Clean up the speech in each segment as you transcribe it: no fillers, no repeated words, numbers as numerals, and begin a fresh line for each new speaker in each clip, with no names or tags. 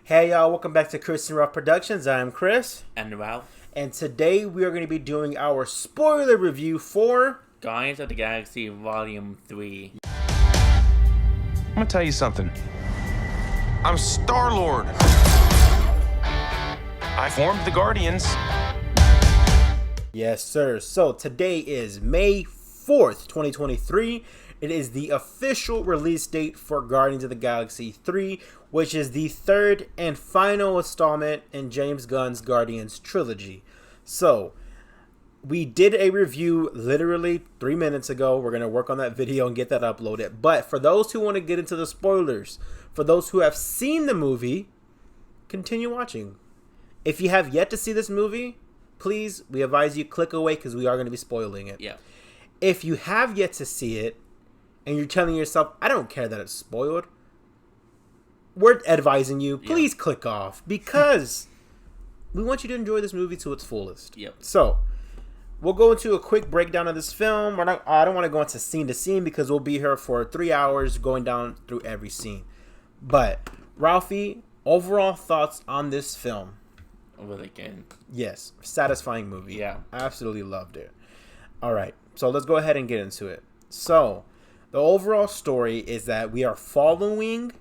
Hey y'all, welcome back to Chris and Ruff Productions. I'm Chris.
And Ralph.
And today we are going to be doing our spoiler review for
Guardians of the Galaxy Volume 3.
I'm gonna tell you something. I'm Star-Lord. I formed the Guardians.
Yes, sir. So today is May 4th, 2023. It is the official release date for Guardians of the Galaxy 3, which is the third and final installment in James Gunn's Guardians trilogy. So, we did a review literally 3 minutes ago. We're going to work on that video and get that uploaded. But for those who want to get into the spoilers, for those who have seen the movie, continue watching. If you have yet to see this movie, please, we advise you click away because we are going to be spoiling it.
Yeah.
If you have yet to see it, and you're telling yourself, I don't care that it's spoiled, we're advising you, please click off, because we want you to enjoy this movie to its fullest.
Yep.
So, we'll go into a quick breakdown of this film. I don't want to go into scene to scene because we'll be here for 3 hours going down through every scene. But, Ralphie, overall thoughts on this film?
Really good.
Yes, satisfying movie.
Yeah.
Absolutely loved it. All right, so let's go ahead and get into it. So, the overall story is that we are following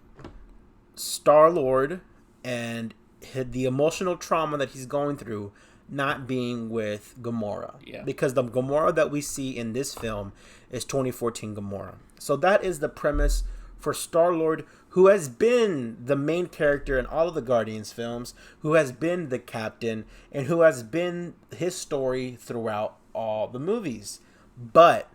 Star-Lord and the emotional trauma that he's going through not being with Gamora.
Yeah.
Because the Gamora that we see in this film is 2014 Gamora. So that is the premise for Star-Lord, who has been the main character in all of the Guardians films, who has been the captain, and who has been his story throughout all the movies. But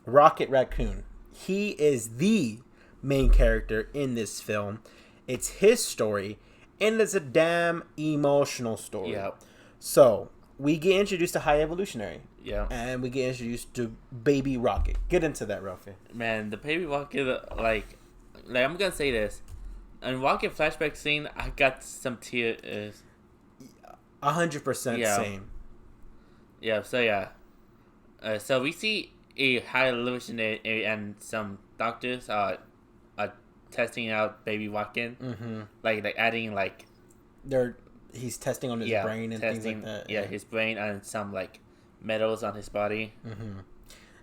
Rocket Raccoon, he is the main character in this film. It's his story, and it's a damn emotional story.
Yep.
So, we get introduced to High Evolutionary.
Yeah.
And we get introduced to Baby Rocket. Get into that, Ralphie.
Man, the Baby Rocket, like I'm gonna say this. In Rocket flashback scene, I got some tears.
100% same.
Yeah, so yeah. So we see a High Evolutionary and some doctors are testing out Baby Rocket.
Mm-hmm.
Like adding like...
He's testing on his brain and things like that.
Yeah, his brain and some like metals on his body.
Mm-hmm.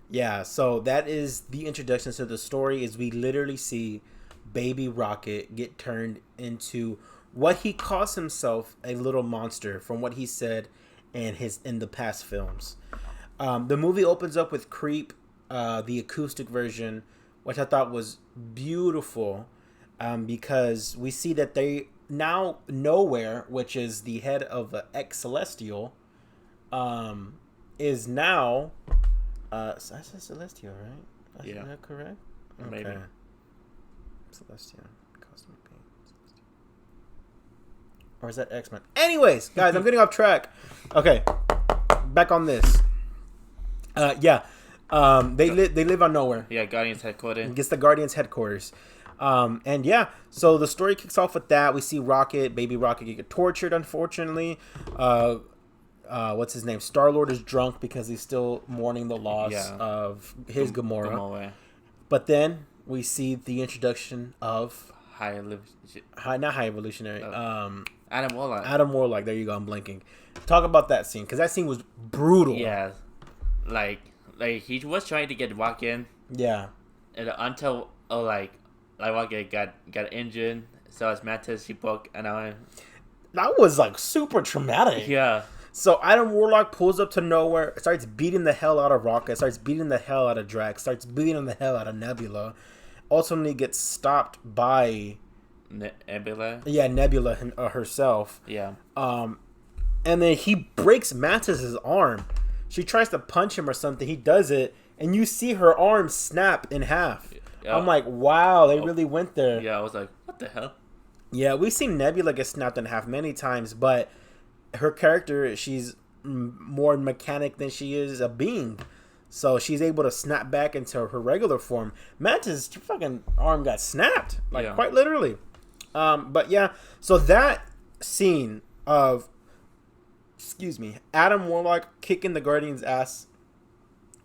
Yeah, so that is the introduction to the story. Is we literally see Baby Rocket get turned into what he calls himself, a little monster, from what he said in the past films. The movie opens up with Creep, the acoustic version, which I thought was beautiful, because we see that they now Nowhere, which is the head of ex-Celestial, is now I said Celestial, right? Is that correct? Okay.
Maybe.
Celestial, Cosmic Being, Celestial. Or is that X-Men? Anyways, guys, I'm getting off track. Okay, back on this. They live on Nowhere.
Yeah, Guardians headquarters.
It gets the Guardians headquarters. And yeah, so the story kicks off with that. We see Baby Rocket get tortured, unfortunately. What's his name? Star-Lord is drunk because he's still mourning the loss of his Gamora. But then we see the introduction of not High Evolutionary.
Adam Warlock.
Adam Warlock. There you go. I'm blinking. Talk about that scene, because that scene was brutal.
Yeah, like he was trying to get Rocket.
Yeah.
And until Rocket got injured, so his Mantis she broke an arm.
That was like super traumatic.
Yeah.
So Adam Warlock pulls up to Nowhere, starts beating the hell out of Rocket, starts beating the hell out of Drax, starts beating the hell out of Nebula. Ultimately gets stopped by
Nebula.
Yeah, Nebula herself.
Yeah.
And then he breaks Mantis's arm. She tries to punch him or something. He does it, and you see her arm snap in half. Yeah. I'm like, wow, they really went there.
Yeah, I was like, what the hell?
Yeah, we've seen Nebula get snapped in half many times, but her character, she's more mechanic than she is a being. So she's able to snap back into her regular form. Mantis' fucking arm got snapped, quite literally. But yeah, so that scene of, Adam Warlock kicking the Guardian's ass,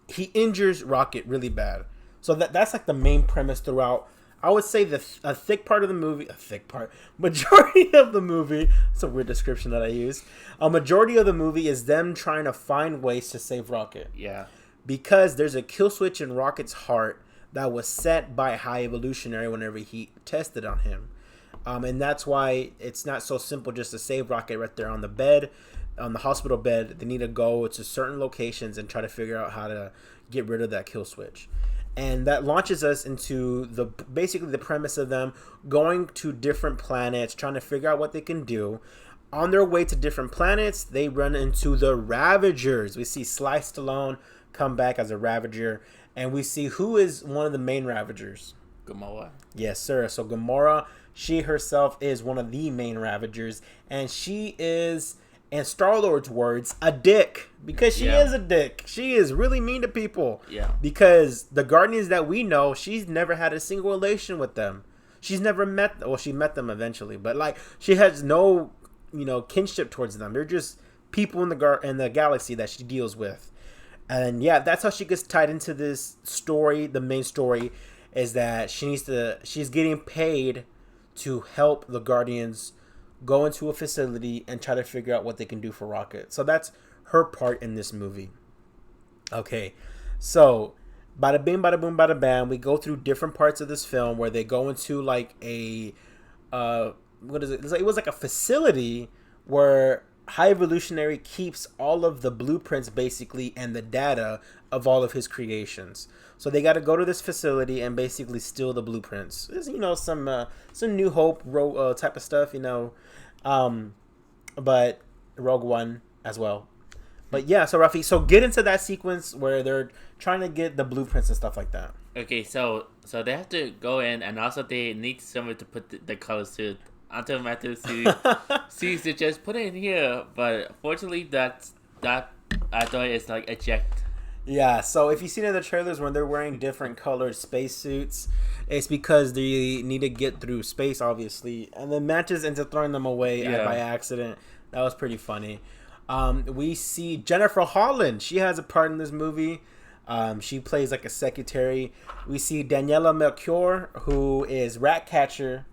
he injures Rocket really bad. So that's like the main premise throughout I would say a thick part of the movie, majority of the movie. It's a weird description that I used. A majority of the movie is them trying to find ways to save Rocket.
Yeah.
Because there's a kill switch in Rocket's heart that was set by High Evolutionary whenever he tested on him. And that's why it's not so simple just to save Rocket right there on the bed, on the hospital bed. They need to go to certain locations and try to figure out how to get rid of that kill switch. And that launches us into basically the premise of them going to different planets, trying to figure out what they can do. On their way to different planets, they run into the Ravagers. We see Sly Stallone come back as a Ravager, and we see who is one of the main Ravagers.
Gamora.
Yes, sir. So Gamora, she herself is one of the main Ravagers, and she is, in Star-Lord's words, a dick. Because she is a dick. She is really mean to people.
Yeah.
Because the Guardians that we know, she's never had a single relation with them. She's never met, well, she met them eventually, but like she has no, kinship towards them. They're just people in the galaxy that she deals with. And yeah, that's how she gets tied into this story. The main story is that she's getting paid to help the Guardians go into a facility and try to figure out what they can do for Rocket. So that's her part in this movie. Okay, so bada bing, bada boom, bada bam. We go through different parts of this film where they go into like a what is it? It was like a facility where High Evolutionary keeps all of the blueprints basically and the data of all of his creations. So they got to go to this facility and basically steal the blueprints. It's, some New Hope type of stuff, but Rogue One as well. But yeah, so Rafi, so get into that sequence where they're trying to get the blueprints and stuff like that.
Okay, so they have to go in, and also they need someone to put the colors to onto Matthew sees to just put it in here, but fortunately that I thought it's like eject.
Yeah, so if you see in the trailers when they're wearing different colored spacesuits, it's because they need to get through space, obviously, and then Mantis ends up throwing them away by accident. That was pretty funny. We see Jennifer Holland. She has a part in this movie. She plays like a secretary. We see Daniela Melchior, who is Ratcatcher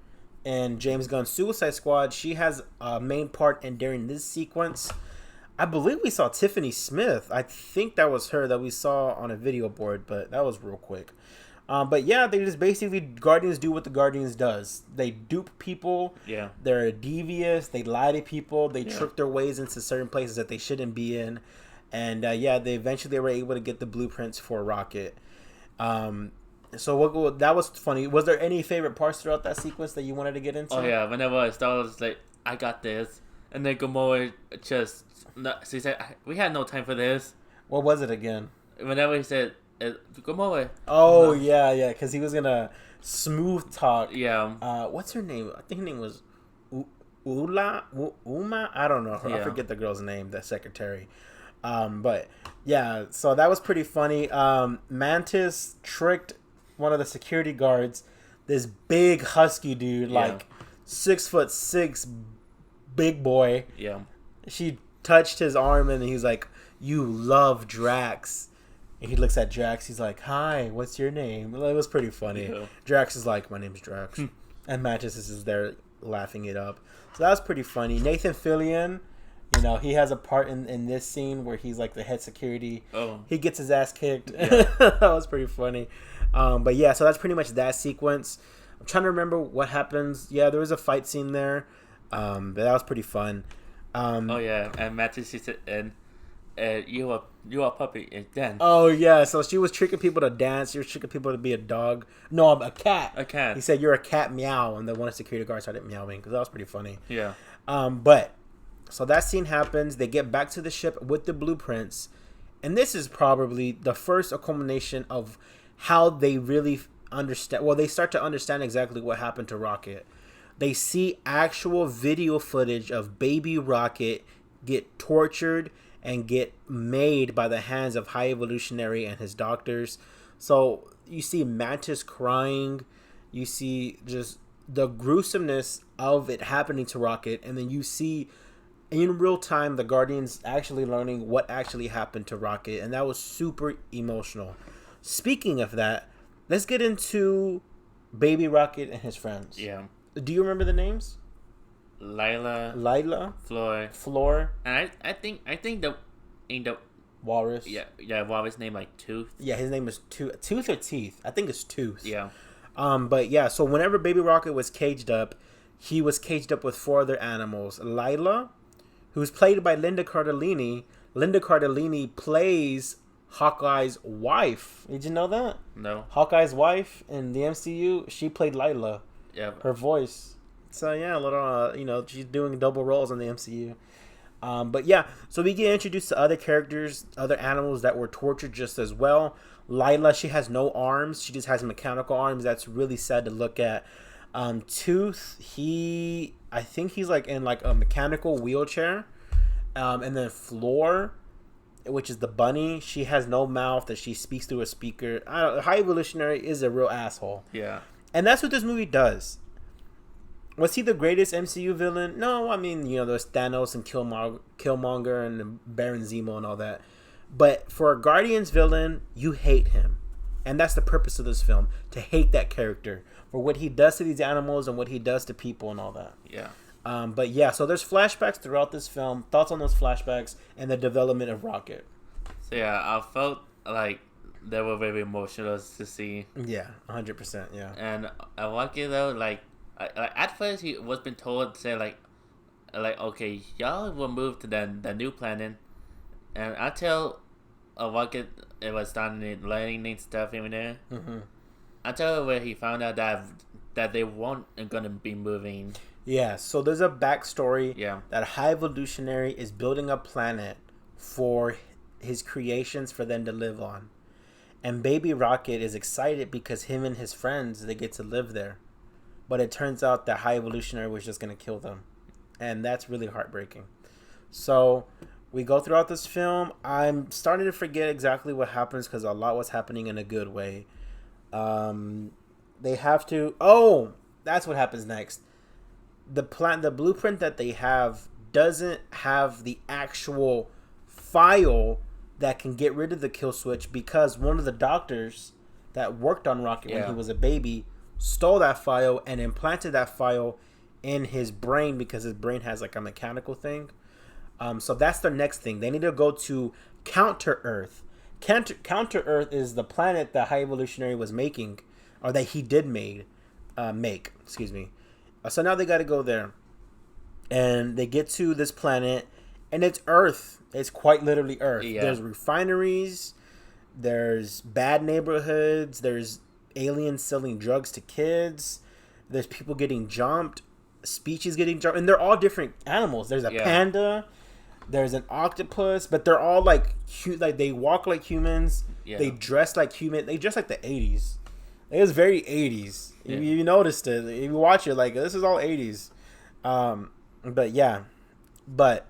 in James Gunn's Suicide Squad. She has a main part during this sequence. I believe we saw Tiffany Smith. I think that was her that we saw on a video board, but that was real quick. But yeah, they just basically, Guardians do what the Guardians does. They dupe people.
Yeah. They're
devious. They lie to people. They trick their ways into certain places that they shouldn't be in. And they eventually were able to get the blueprints for Rocket. So that was funny. Was there any favorite parts throughout that sequence that you wanted to get into?
Oh yeah, whenever I started, was like, I got this, and then Gamora she said, we had no time for this.
What was it again?
Whenever he said, Gamora.
Oh yeah, because he was gonna smooth talk.
Yeah.
What's her name? I think her name was Uma. I don't know. I forget the girl's name. The secretary. But yeah, so that was pretty funny. Mantis tricked one of the security guards, this big husky dude, like 6'6", big boy.
Yeah.
She touched his arm and he's like, "You love Drax." And he looks at Drax. He's like, "Hi, what's your name?" It was pretty funny. Yeah. Drax is like, "My name's Drax," and Mantis is there laughing it up. So that was pretty funny. Nathan Fillion, he has a part in this scene where he's like the head security.
Oh.
He gets his ass kicked. Yeah. That was pretty funny. But yeah, so that's pretty much that sequence. I'm trying to remember what happens. Yeah, there was a fight scene there. But that was pretty fun.
Oh yeah, and Mantis said, and you are a puppy and dance.
Oh yeah, so she was tricking people to dance. She was tricking people to be a dog. No, a cat.
A cat.
He said, "You're a cat, meow," and the one security guard started meowing because that was pretty funny.
Yeah.
But so that scene happens. They get back to the ship with the blueprints, and this is probably the first culmination of how they really understand. Well, they start to understand exactly what happened to Rocket. They see actual video footage of baby Rocket get tortured and get made by the hands of High Evolutionary and his doctors. So you see Mantis crying. You see just the gruesomeness of it happening to Rocket. And then you see in real time the Guardians actually learning what actually happened to Rocket. And that was super emotional. Speaking of that, let's get into Baby Rocket and his friends.
Yeah.
Do you remember the names?
Lila,
Floor,
and I think the
Walrus.
Walrus name like Tooth.
Yeah, his name is Tooth or Teeth. I think it's Tooth.
Yeah.
But yeah, so whenever Baby Rocket was caged up, he was caged up with 4 other animals. Lila, who's played by Linda Cardellini. Linda Cardellini plays Hawkeye's wife. Did you know that?
No.
Hawkeye's wife in the MCU, she played Lila.
Yeah.
Her voice. So yeah, a little, she's doing double roles in the MCU. But yeah, so we get introduced to other characters, other animals that were tortured just as well. Lila, she has no arms. She just has mechanical arms. That's really sad to look at. Tooth, I think he's like in like a mechanical wheelchair. And then Floor, which is the bunny, she has no mouth that she speaks through a speaker. High Evolutionary is a real asshole.
Yeah.
And that's what this movie does. Was he the greatest MCU villain? No, I mean, there's Thanos and Killmonger and Baron Zemo and all that. But for a Guardians villain, you hate him. And that's the purpose of this film, to hate that character for what he does to these animals and what he does to people and all that.
Yeah.
But yeah, so there's flashbacks throughout this film. Thoughts on those flashbacks and the development of Rocket?
So yeah, I felt like they were very emotional to see.
Yeah, 100%, yeah.
And Rocket though, like at first he was been told to say like okay, y'all will move to the new planet, and until Rocket it was starting learning stuff in there.
Mm-hmm.
Until where he found out that they weren't gonna be moving.
Yeah, so there's a backstory.
Yeah.
That High Evolutionary is building a planet for his creations for them to live on, and Baby Rocket is excited because him and his friends, they get to live there. But it turns out that High Evolutionary was just going to kill them. And that's really heartbreaking. So we go throughout this film. I'm starting to forget exactly what happens because a lot was happening in a good way. They have to... Oh, that's what happens next. The blueprint that they have doesn't have the actual file that can get rid of the kill switch because one of the doctors that worked on Rocket when he was a baby stole that file and implanted that file in his brain because his brain has like a mechanical thing. So that's the next thing. They need to go to Counter Earth. Counter Earth is the planet that High Evolutionary was making, or that he did make. Excuse me. So now they got to go there, and they get to this planet, and it's Earth. It's quite literally Earth. Yeah. There's refineries. There's bad neighborhoods. There's aliens selling drugs to kids. There's people getting jumped, species getting jumped, and they're all different animals. There's a panda, there's an octopus, but they're all like they walk like humans. They dress like human. They dress like the 80s. It was very 80s. You noticed it. If you watch it, like this is all 80s. But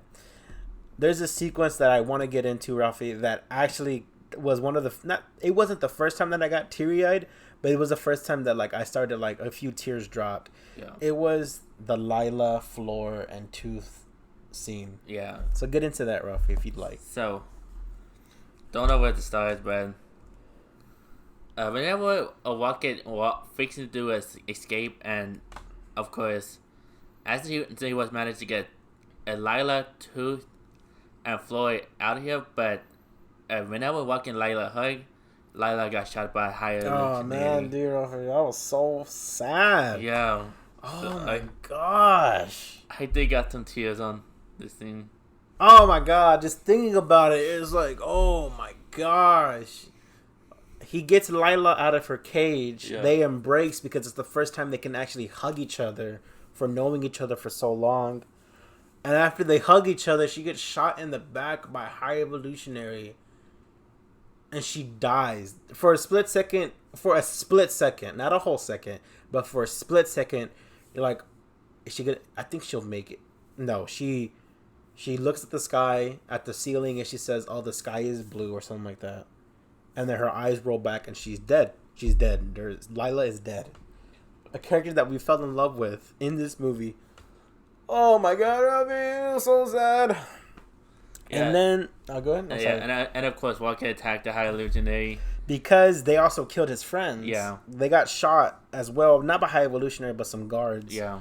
there's a sequence that I want to get into, Rafi, that actually was one of the it wasn't the first time that I got teary-eyed, but it was the first time that like I started like a few tears dropped. It was the Lila, Floor, and Tooth scene. So get into that, Rafi, if you'd like.
So don't know where to start, but whenever a Rocket fixing to do a escape, and of course as he was managed to get Lila, Tooth, and Floor out of here, but whenever Rocket Lila hug, Lila got shot by a High Evolutionary.
Oh man, dude, that was so sad.
Yeah.
Oh so my gosh.
I did got some tears on this thing.
Oh my god, just thinking about it, it's like, oh my gosh. He gets Lila out of her cage. They embrace because it's the first time they can actually hug each other for knowing each other for so long. And after they hug each other, she gets shot in the back by High Evolutionary. And she dies. For a split second, not a whole second, but for a split second, you're like, is she gonna, I think she'll make it. No, she looks at the sky, at the ceiling, and she says, oh, the sky is blue or something like that. And then her eyes roll back and she's dead. She's dead. Lila is dead. A character that we fell in love with in this movie. Oh my god, Robbie, so sad. And then, go ahead.
And of course, Rocket attacked the High Evolutionary.
because they also killed his friends.
Yeah.
They got shot as well, not by High Evolutionary, but some guards.
Yeah.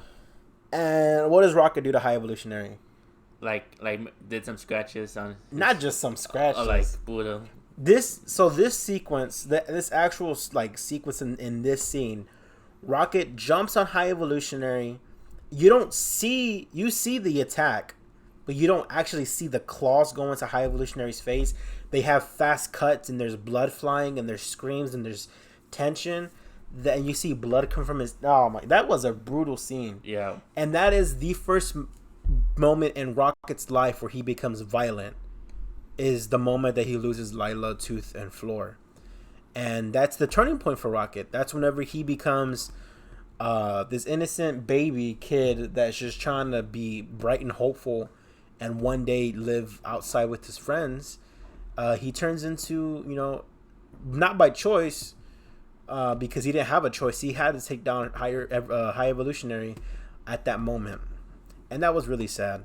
And what does Rocket do to High Evolutionary?
Like did some scratches on.
Not just some scratches.
Or like Buddha.
This sequence, this actual like sequence in this scene, Rocket jumps on High Evolutionary. You see the attack, but you don't actually see the claws go into High Evolutionary's face. They have fast cuts and there's blood flying and there's screams and there's tension. And you see blood come from his. Oh my! That was a brutal scene.
Yeah.
And that is the first moment in Rocket's life where he becomes violent. Is the moment that he loses Lila, Tooth, and Floor. And that's the turning point for Rocket. That's whenever he becomes this innocent baby kid that's just trying to be bright and hopeful and one day live outside with his friends. He turns into, not by choice, because he didn't have a choice. He had to take down High Evolutionary at that moment. And that was really sad.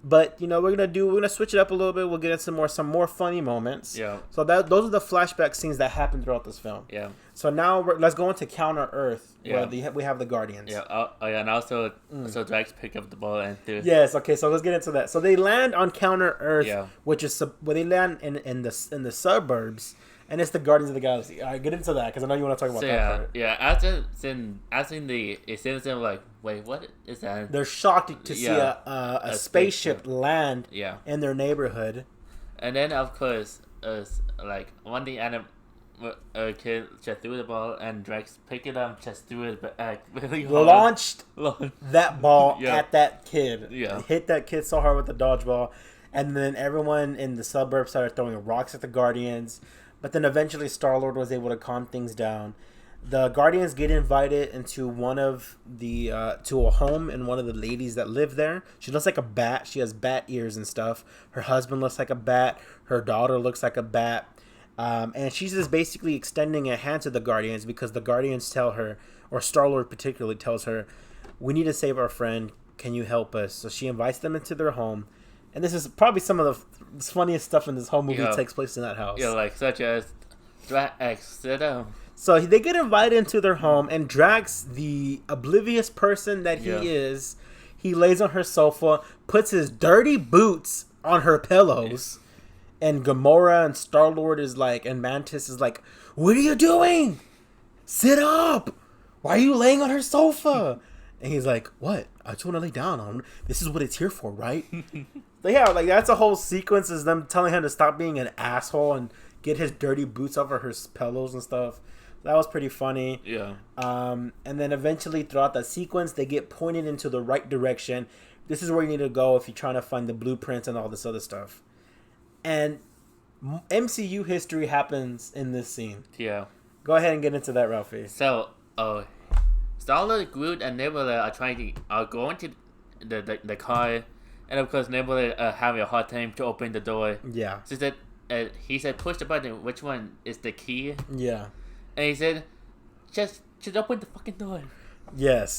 But we're gonna switch it up a little bit. We'll get into some more funny moments.
Yeah.
So those are the flashback scenes that happen throughout this film.
Yeah.
So now let's go into Counter Earth, where we have the Guardians.
Yeah. And also, so Drax pick up the ball and threw.
Yes. Okay. So let's get into that. So they land on Counter Earth,
Yeah.
which is where they land in the suburbs, and it's the Guardians of the Galaxy. All right, get into that because I know you want to talk about that part.
Yeah. After it seems them like, wait, what is that?
They're shocked to see a spaceship land
Yeah.
in their neighborhood.
And then of course, like one the kid just threw the ball and Drax picked it up, just threw it back really hard.
Launched that ball
Yeah.
at that kid.
Yeah.
Hit that kid so hard with the dodgeball. And then everyone in the suburbs started throwing rocks at the Guardians. But then eventually Star-Lord was able to calm things down. The Guardians get invited into one of the to a home and one of the ladies that live there. She looks like a bat. She has bat ears and stuff. Her husband looks like a bat. Her daughter looks like a bat. And she's just basically extending a hand to the Guardians because the Guardians tell her, or Star-Lord particularly tells her, we need to save our friend. Can you help us? So she invites them into their home. And this is probably some of the funniest stuff in this whole movie takes place in that house.
Yeah, like such as Drax, sit down.
So they get invited into their home, and Drax, the oblivious person that he is, he lays on her sofa, puts his dirty boots on her pillows, and Gamora and Star-Lord is like, and Mantis is like, what are you doing? Sit up! Why are you laying on her sofa? And he's like, what? I just want to lay down on. This is what it's here for, right? But yeah, like that's a whole sequence is them telling him to stop being an asshole and get his dirty boots over her pillows and stuff. That was pretty funny.
Yeah.
And then eventually throughout that sequence, they get pointed into the right direction. This is where you need to go if you're trying to find the blueprints and all this other stuff. And MCU history happens in this scene.
Yeah.
Go ahead and get into that, Ralphie.
So, Star-Lord, Groot, and Nebula are going to the car, and of course Nebula having a hard time to open the door.
Yeah.
So that he said, push the button. Which one is the key?
Yeah.
And he said, just open the fucking door.
Yes.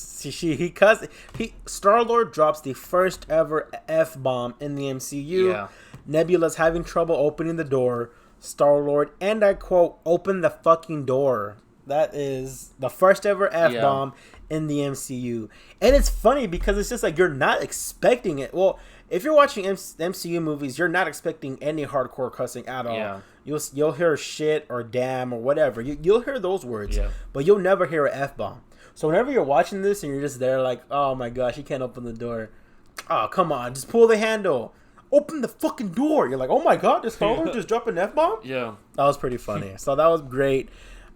Star-Lord drops the first ever F-bomb in the MCU.
Yeah.
Nebula's having trouble opening the door. Star-Lord, and I quote, open the fucking door. That is the first ever F-bomb in the MCU. And it's funny because it's just like you're not expecting it. Well, if you're watching MCU movies, you're not expecting any hardcore cussing at all.
Yeah.
You'll hear shit or damn or whatever. You'll hear those words,
Yeah.
but you'll never hear an F-bomb. So whenever you're watching this and you're just there like, oh my gosh, he can't open the door. Oh, come on, just pull the handle. Open the fucking door. You're like, oh my god, this Star-Lord just dropped an F-bomb?
Yeah.
That was pretty funny. So that was great.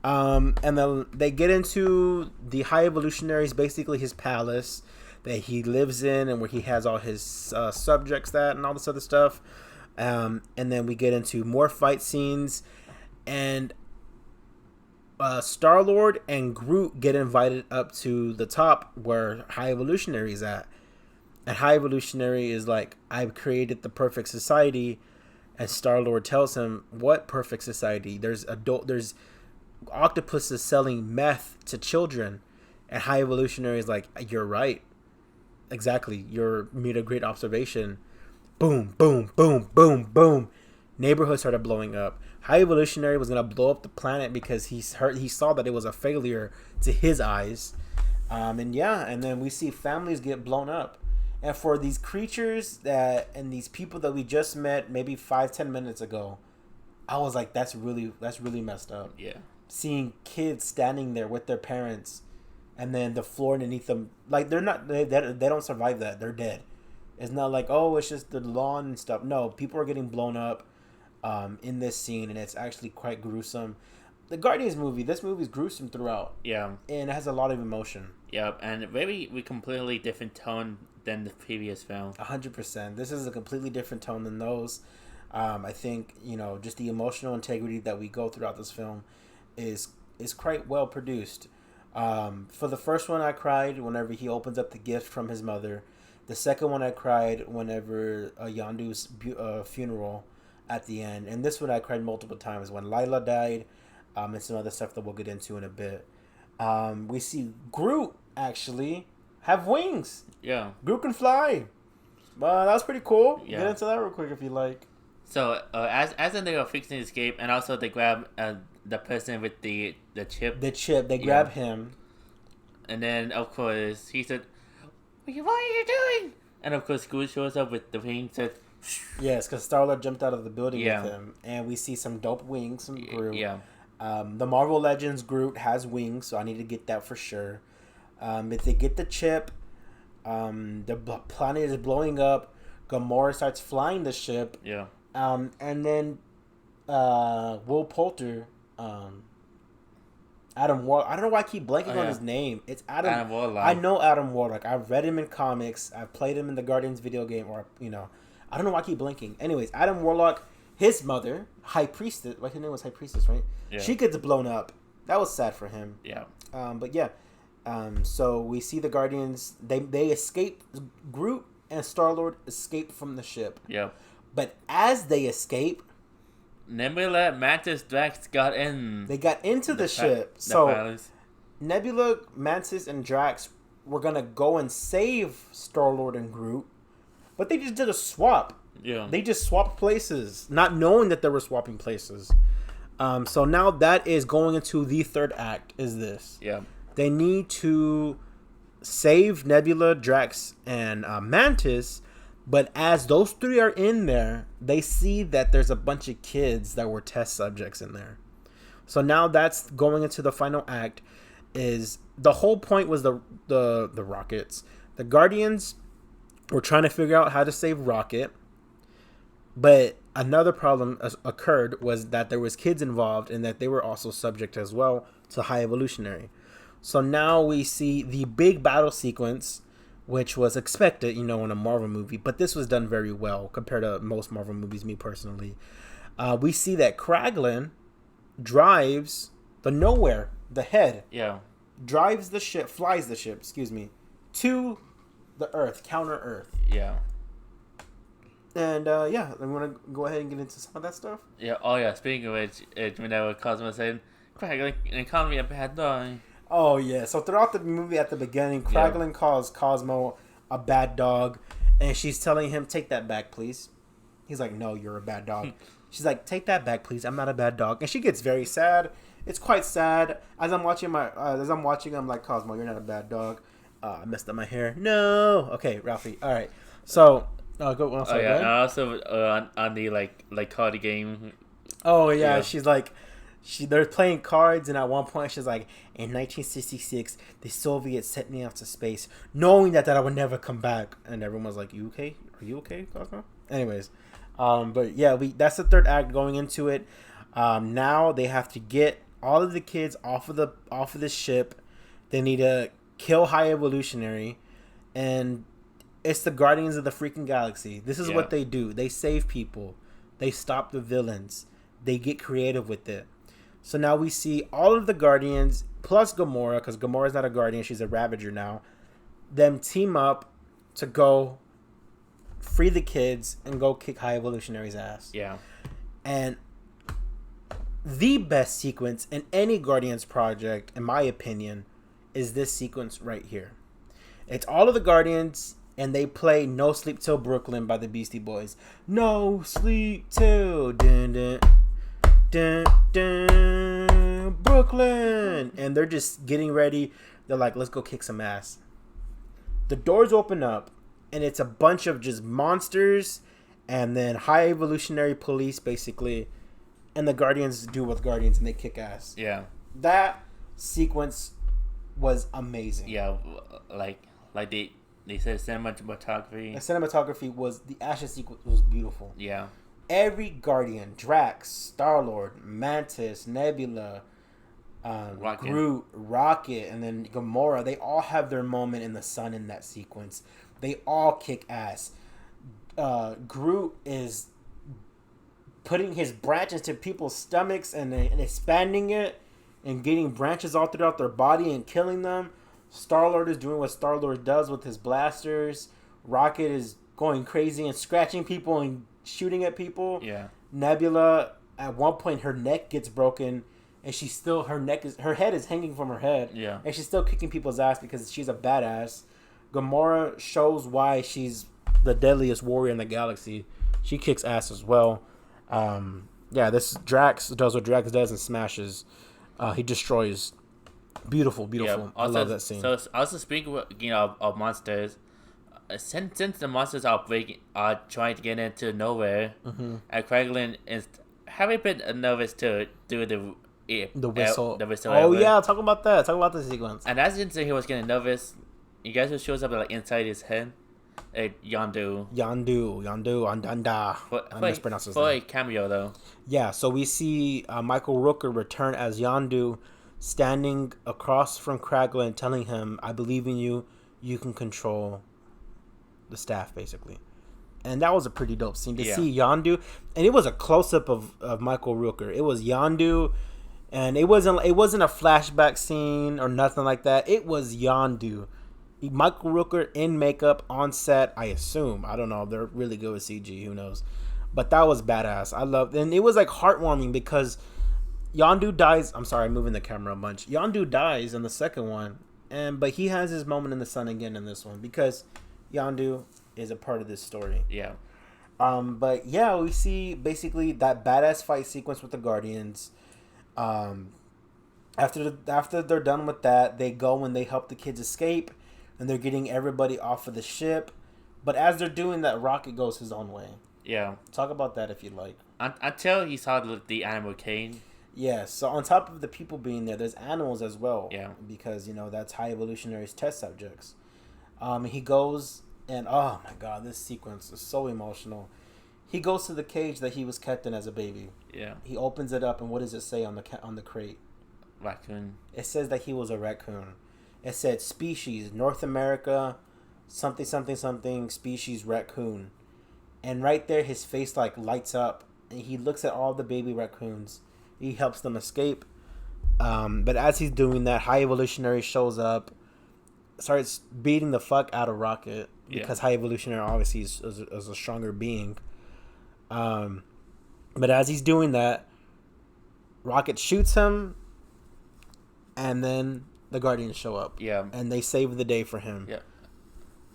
And then they get into the High Evolutionaries, basically his palace that he lives in and where he has all his subjects and all this other stuff. And then we get into more fight scenes, and Star-Lord and Groot get invited up to the top where High Evolutionary is at. And High Evolutionary is like, I've created the perfect society. And Star-Lord tells him, what perfect society? There's octopuses selling meth to children. And High Evolutionary is like, you're right. Exactly. You made a great observation. Boom, boom, boom, boom, boom. Neighborhoods started blowing up. High Evolutionary was gonna blow up the planet because he saw that it was a failure to his eyes. And then we see families get blown up. And for these creatures and these people that we just met maybe 5-10 minutes ago, I was like, that's really messed up.
Yeah.
Seeing kids standing there with their parents, and then the floor underneath them, like they don't survive that. They're dead. It's not like, oh, it's just the lawn and stuff. No, people are getting blown up in this scene, and it's actually quite gruesome. The Guardians movie, this movie is gruesome throughout.
Yeah.
And it has a lot of emotion.
Yeah, and very completely different tone than the previous film.
100%. This is a completely different tone than those. I think, just the emotional integrity that we go throughout this film is quite well produced. For the first one, I cried whenever he opens up the gift from his mother. The second one, I cried whenever Yondu's funeral at the end. And this one, I cried multiple times when Lila died, and some other stuff that we'll get into in a bit. We see Groot actually have wings.
Yeah.
Groot can fly. That was pretty cool.
Yeah.
Get into that real quick if you like.
So as they were fixing to escape, and also they grab the person with the chip.
The chip. They grab him.
And then of course he said, "What are you doing?" And of course Groot shows up with the wings. Said,
yes, because Star-Lord jumped out of the building
Yeah.
with him, and we see some dope wings from Groot.
Yeah.
The Marvel Legends Groot has wings, so I need to get that for sure. If they get the chip, the planet is blowing up. Gamora starts flying the ship.
Yeah.
And then Will Poulter, Adam Warlock. I don't know why I keep blanking on his name. It's Adam
Warlock.
I know Adam Warlock. I've read him in comics. I've played him in the Guardians video game, or I don't know why I keep blanking. Anyways, Adam Warlock, his mother, High Priestess. Like, her name was High Priestess, right?
Yeah.
She gets blown up. That was sad for him.
Yeah.
But yeah. So we see the Guardians. They escape. Groot and Star-Lord escape from the ship.
Yeah.
But as they escape,
Nebula, Mantis, Drax got in.
they got into the ship. So Nebula, Mantis, and Drax were gonna go and save Star-Lord and Groot, but they just did a swap.
Yeah.
They just swapped places, not knowing that they were swapping places. So now that is going into the third act. Is this?
Yeah.
They need to save Nebula, Drax, and Mantis. But as those three are in there, they see that there's a bunch of kids that were test subjects in there. So now that's going into the final act. Is the whole point was the Rockets. The Guardians were trying to figure out how to save Rocket. But another problem occurred was that there was kids involved and that they were also subject as well to High Evolutionary. So now we see the big battle sequence, which was expected, in a Marvel movie. But this was done very well compared to most Marvel movies, me personally. We see that Kraglin drives the Nowhere, the head.
Yeah.
Flies the ship, to the Earth, counter Earth.
Yeah.
And I'm going to go ahead and get into some of that stuff.
Yeah. Oh yeah. Speaking of which, whenever Cosmo said, "Craig, an economy a bad guy."
Oh, yeah. So throughout the movie at the beginning, Kraglin calls Cosmo a bad dog. And she's telling him, take that back, please. He's like, no, you're a bad dog. She's like, take that back, please. I'm not a bad dog. And she gets very sad. It's quite sad. As I'm watching, I'm like, Cosmo, you're not a bad dog. I messed up my hair. No. Okay, Ralphie. All right. So, go. Go
And
ahead.
also on the like card game.
Oh, yeah. She's like... They're playing cards, and at one point she's like, in 1966, the Soviets sent me out to space, knowing that I would never come back. And everyone was like, you okay? Are you okay, Cosmo? Anyways, but yeah, that's the third act going into it. Now they have to get all of the kids off of the ship. They need to kill High Evolutionary, and it's the Guardians of the freaking Galaxy. This is what they do. They save people. They stop the villains. They get creative with it. So now we see all of the Guardians, plus Gamora, because Gamora's not a Guardian, she's a Ravager now, them team up to go free the kids and go kick High Evolutionary's ass.
Yeah.
And the best sequence in any Guardians project, in my opinion, is this sequence right here. It's all of the Guardians, and they play No Sleep Till Brooklyn by the Beastie Boys. No Sleep Till... Dun, dun. dun, dun, Brooklyn, and they're just getting ready. They're like, let's go kick some ass. The doors open up, and it's a bunch of just monsters, and then high evolutionary police, basically, and the Guardians do with Guardians, and they kick ass.
Yeah.
That sequence was amazing.
Yeah, like they said cinematography.
The cinematography was, the action sequence was beautiful.
Yeah.
Every Guardian, Drax, Star-Lord, Mantis, Nebula, Groot, Rocket, and then Gamora, they all have their moment in the sun in that sequence. They all kick ass. Groot is putting his branches to people's stomachs and expanding it and getting branches all throughout their body and killing them. Star-Lord is doing what Star-Lord does with his blasters. Rocket is going crazy and scratching people and shooting at people.
Yeah.
Nebula, at one point, her neck gets broken, and she's still, her head is hanging from her head.
Yeah.
And she's still kicking people's ass because she's a badass. Gamora shows why she's the deadliest warrior in the galaxy. She kicks ass as well. This Drax does what Drax does and smashes. He destroys. Beautiful.
Yeah, also,
I love that scene.
So also speaking of monsters, since the monsters are trying to get into nowhere, and Kraglin is having been nervous to do the
whistle.
The whistle.
Oh yeah, talk about that. Talk about the sequence.
And as he was getting nervous, you guys who shows up like inside his head, Yondu,
Andanda. I mispronounced his name.
For a cameo though.
Yeah, so we see Michael Rooker return as Yondu, standing across from Kraglin, telling him, "I believe in you. You can control the staff," basically. And that was a pretty dope scene to see Yondu, and it was a close up of Michael Rooker. It was Yondu, and it wasn't a flashback scene or nothing like that. It was Yondu. Michael Rooker in makeup on set, I assume. I don't know. They're really good with CG. Who knows? But that was badass. I loved, and it was like heartwarming because Yondu dies. I'm sorry, I'm moving the camera a bunch. Yondu dies in the second one, but he has his moment in the sun again in this one because Yondu is a part of this story.
Yeah.
But yeah, we see basically that badass fight sequence with the Guardians. After they're done with that, they go and they help the kids escape, and they're getting everybody off of the ship. But as they're doing that, Rocket goes his own way.
Yeah.
Talk about that if you'd like.
Until he saw the animal cane.
Yeah, so on top of the people being there, there's animals as well.
Yeah.
Because, that's high evolutionaries test subjects. He goes, and oh my god, this sequence is so emotional. He goes to the cage that he was kept in as a baby.
Yeah.
He opens it up, and what does it say on the crate?
Raccoon.
It says that he was a raccoon. It said species, North America, something, something, something, species raccoon. And right there, his face lights up, and he looks at all the baby raccoons. He helps them escape. But as he's doing that, High Evolutionary shows up, starts beating the fuck out of Rocket because High Evolutionary obviously is a stronger being. But as he's doing that, Rocket shoots him, and then the Guardians show up.
Yeah.
And they save the day for him.
Yeah.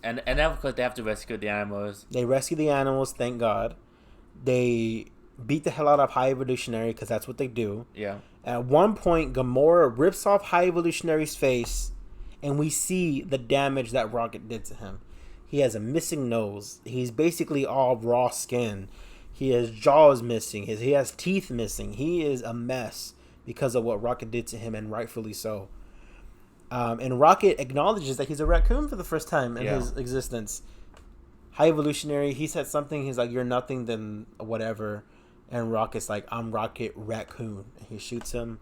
And then of course they have to rescue the animals.
They rescue the animals, thank God. They beat the hell out of High Evolutionary because that's what they do.
Yeah.
At one point, Gamora rips off High Evolutionary's face, and we see the damage that Rocket did to him. He has a missing nose. He's basically all raw skin. His jaws missing. He has teeth missing. He is a mess because of what Rocket did to him, and rightfully so. And Rocket acknowledges that he's a raccoon for the first time in his existence. High Evolutionary, he said something. He's like, "You're nothing than whatever." And Rocket's like, "I'm Rocket Raccoon." And he shoots him.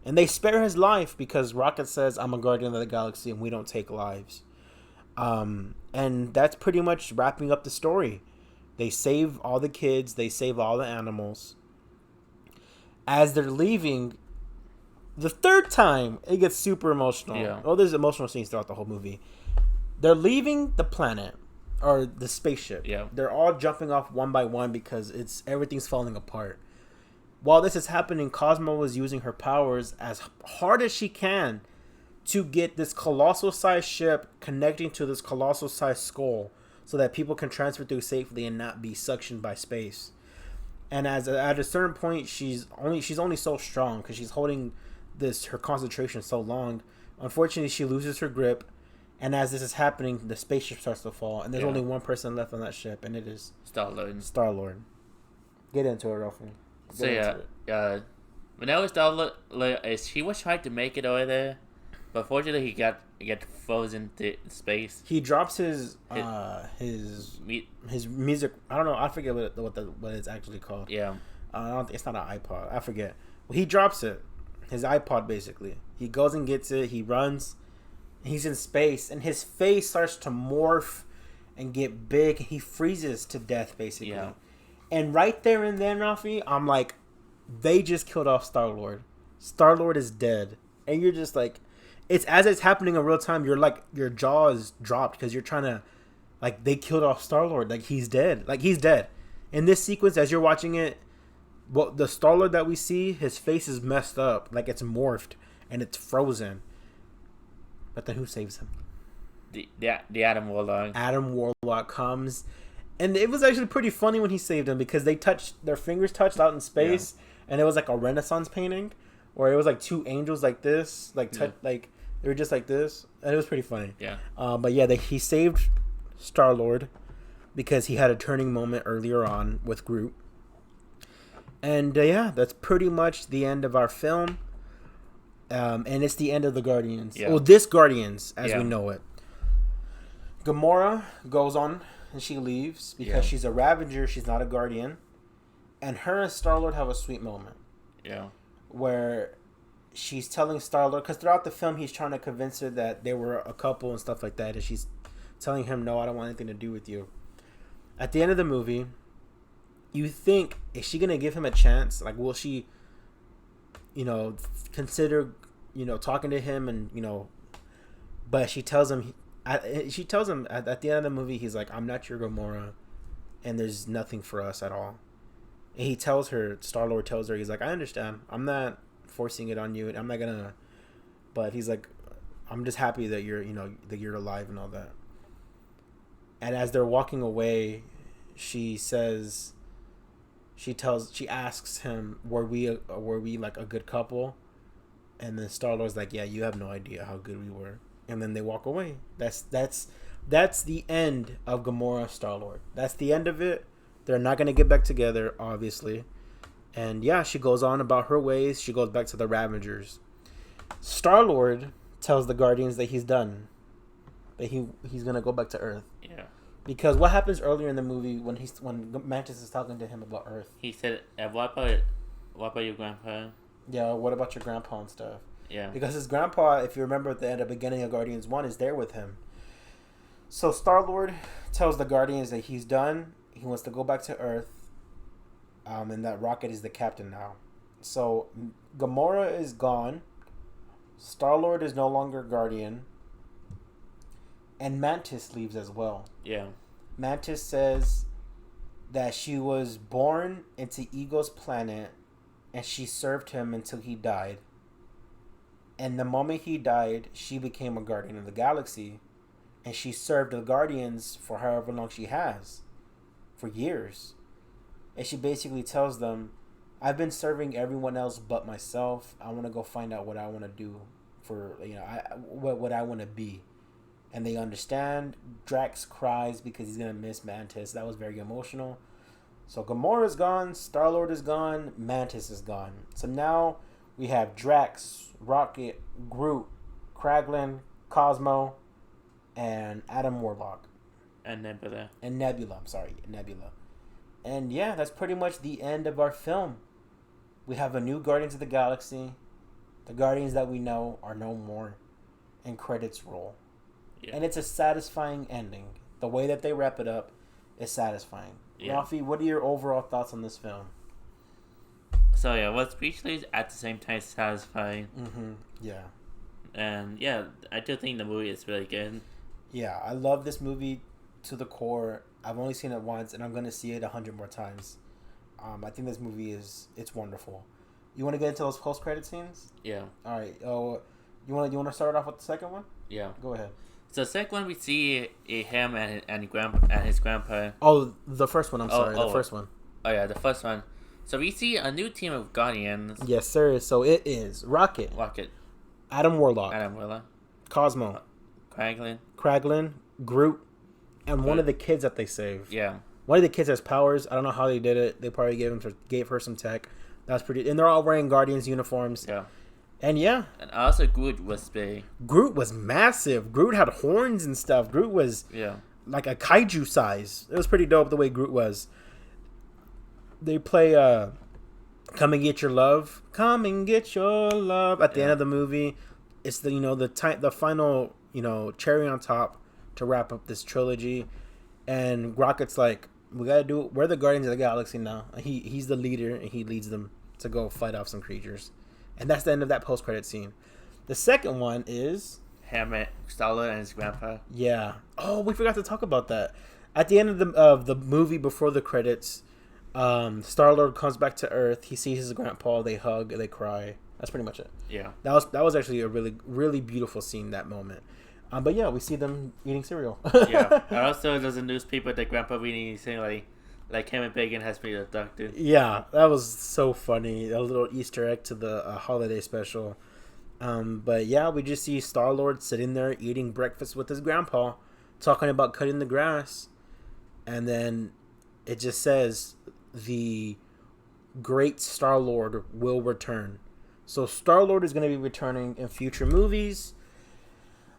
And they spare his life because Rocket says, "I'm a guardian of the galaxy and we don't take lives." And that's pretty much wrapping up the story. They save all the kids. They save all the animals. As they're leaving, the third time, it gets super emotional.
Yeah.
Oh, there's emotional scenes throughout the whole movie. They're leaving the planet. Or the spaceship.
Yeah.
They're all jumping off one by one because everything's falling apart. While this is happening, Cosmo is using her powers as hard as she can to get this colossal sized ship connecting to this colossal sized skull so that people can transfer through safely and not be suctioned by space. And at a certain point, she's only so strong because she's holding her concentration so long. Unfortunately, she loses her grip, and as this is happening, the spaceship starts to fall, and there's only one person left on that ship, and it is Star-Lord. Get into it, Ralphie.
Whenever Star-Lord, he was trying to make it over there, but fortunately he got frozen to space.
He drops his music. I don't know. I forget what it's actually called.
Yeah.
It's not an iPod. I forget. Well, he drops it. His iPod, basically. He goes and gets it. He runs. He's in space, and his face starts to morph and get big. He freezes to death, basically. Yeah. And right there and then, Rafi, I'm like, they just killed off Star-Lord. Star-Lord is dead. And you're just like, it's as it's happening in real time, you're like, your jaw is dropped because you're trying to, like, they killed off Star-Lord. Like, he's dead. Like, he's dead. In this sequence, as you're watching it, well, the Star-Lord that we see, his face is messed up. Like, it's morphed and it's frozen. But then who saves him?
The Adam Warlock.
Adam Warlock comes. And it was actually pretty funny when he saved him because their fingers touched out in space. Yeah. And it was like a Renaissance painting. Or it was like two angels like this. Like, like they were just like this. And it was pretty funny.
Yeah.
But yeah, he saved Star-Lord because he had a turning moment earlier on with Groot. And yeah, that's pretty much the end of our film. And it's the end of the Guardians. Yeah. Well, this Guardians, as we know it. Gamora goes on and she leaves because she's a Ravager. She's not a Guardian. And her and Star-Lord have a sweet moment.
Yeah.
Where she's telling Star-Lord, because throughout the film he's trying to convince her that they were a couple and stuff like that. And she's telling him, no, I don't want anything to do with you. At the end of the movie, you think, is she going to give him a chance? Like, will she, consider, talking to him and, but she tells him, at the end of the movie, he's like, I'm not your Gamora and there's nothing for us at all. And he tells her, Star-Lord tells her, he's like, I understand. I'm not forcing it on you. I'm not going to, but he's like, I'm just happy that you're alive and all that. And as they're walking away, she asks him, were we like a good couple? And then Star-Lord's like, yeah, you have no idea how good we were. And then they walk away. That's the end of Gamora Star-Lord. That's the end of it. They're not going to get back together, obviously. And yeah, she goes on about her ways. She goes back to the Ravagers. Star-Lord tells the Guardians that he's done. That he's going to go back to Earth.
Yeah.
Because what happens earlier in the movie when Mantis is talking to him about Earth?
He said, what about your grandpa?
Yeah, what about your grandpa and stuff?
Yeah.
Because his grandpa, if you remember at the beginning of Guardians 1, is there with him. So Star-Lord tells the Guardians that he's done. He wants to go back to Earth. And that Rocket is the captain now. So Gamora is gone. Star-Lord is no longer Guardian. And Mantis leaves as well.
Yeah.
Mantis says that she was born into Ego's planet and she served him until he died. And the moment he died, she became a Guardian of the Galaxy. And she served the Guardians for however long she has. For years. And she basically tells them, I've been serving everyone else but myself. I want to go find out what I want to do for, what I want to be. And they understand. Drax cries because he's going to miss Mantis. That was very emotional. So Gamora's gone. Star-Lord is gone. Mantis is gone. So now we have Drax, Rocket, Groot, Kraglin, Cosmo, and Adam Warlock.
And Nebula.
Nebula. And yeah, that's pretty much the end of our film. We have a new Guardians of the Galaxy. The Guardians that we know are no more. And credits roll. Yeah. And it's a satisfying ending. The way that they wrap it up is satisfying. Yeah. Rafi, what are your overall thoughts on this film?
So yeah, well, speechless at the same time satisfying.
Mm-hmm. Yeah.
And yeah, I do think the movie is really good.
Yeah, I love this movie to the core. I've only seen it once, and I'm going to see it 100 more times. I think this movie it's wonderful. You want to get into those post-credit scenes?
Yeah.
All right. You want to start off with the second one?
Yeah.
Go ahead.
So the second one we see him and his grandpa.
Oh, the first one. I'm sorry. The first one.
Oh yeah, the first one. So we see a new team of Guardians.
Yes, sir. So it is Rocket, Adam Warlock, Cosmo, Kraglin, Groot, and one of the kids that they saved.
Yeah.
One of the kids has powers. I don't know how they did it. They probably gave her some tech. That's pretty. And they're all wearing Guardians uniforms.
Yeah.
And yeah.
And also Groot was big.
Groot was massive. Groot had horns and stuff. Groot was like a kaiju size. It was pretty dope the way Groot was. They play Come and Get Your Love. Come and Get Your Love at the end of the movie. It's the final, cherry on top to wrap up this trilogy. And Rocket's like, we gotta do it. We're the Guardians of the Galaxy now. He's the leader, and he leads them to go fight off some creatures. And that's the end of that post-credit scene. The second one is
Hammett, Star-Lord, and his grandpa.
Yeah. Oh, we forgot to talk about that. At the end of the movie, before the credits, Star-Lord comes back to Earth. He sees his grandpa. They hug. They cry. That's pretty much it.
Yeah.
That was actually a really, really beautiful scene, that moment. But yeah, we see them eating cereal.
Yeah. And also, there's a newspaper that Grandpa Weenie saying like Kevin Bacon has been abducted.
Yeah, that was so funny. A little Easter egg to the holiday special. But yeah, we just see Star-Lord sitting there eating breakfast with his grandpa, talking about cutting the grass. And then it just says the great Star-Lord will return. So Star-Lord is going to be returning in future movies.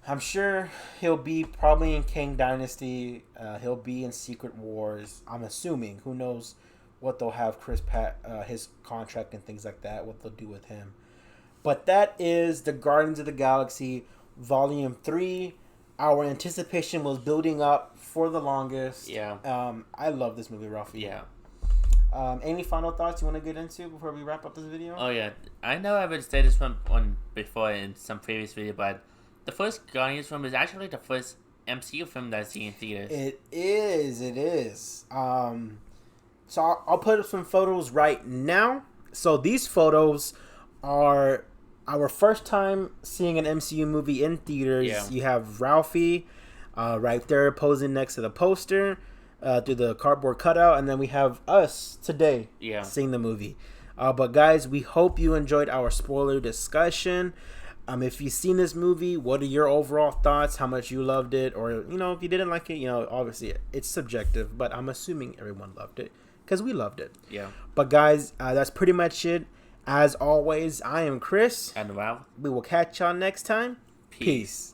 I'm sure he'll be probably in Kang Dynasty. He'll be in Secret Wars. I'm assuming. Who knows what they'll have Chris Pratt, his contract and things like that, what they'll do with him. But that is the Guardians of the Galaxy Volume 3. Our anticipation was building up for the longest.
Yeah.
I love this movie, Ralphie.
Yeah.
Any final thoughts you want to get into before we wrap up this video?
Oh, yeah. I know I've said this one before in some previous video, but the first Guardians film is actually the first MCU film that I see in theaters.
It is. So I'll put up some photos right now. So these photos are our first time seeing an MCU movie in theaters.
Yeah.
You have Ralphie right there posing next to the poster through the cardboard cutout. And then we have us today seeing the movie. But guys, we hope you enjoyed our spoiler discussion. If you've seen this movie, what are your overall thoughts? How much you loved it? Or, if you didn't like it, obviously it's subjective. But I'm assuming everyone loved it because we loved it.
Yeah.
But guys, that's pretty much it. As always, I am Chris.
And Ralph.
We will catch y'all next time. Peace.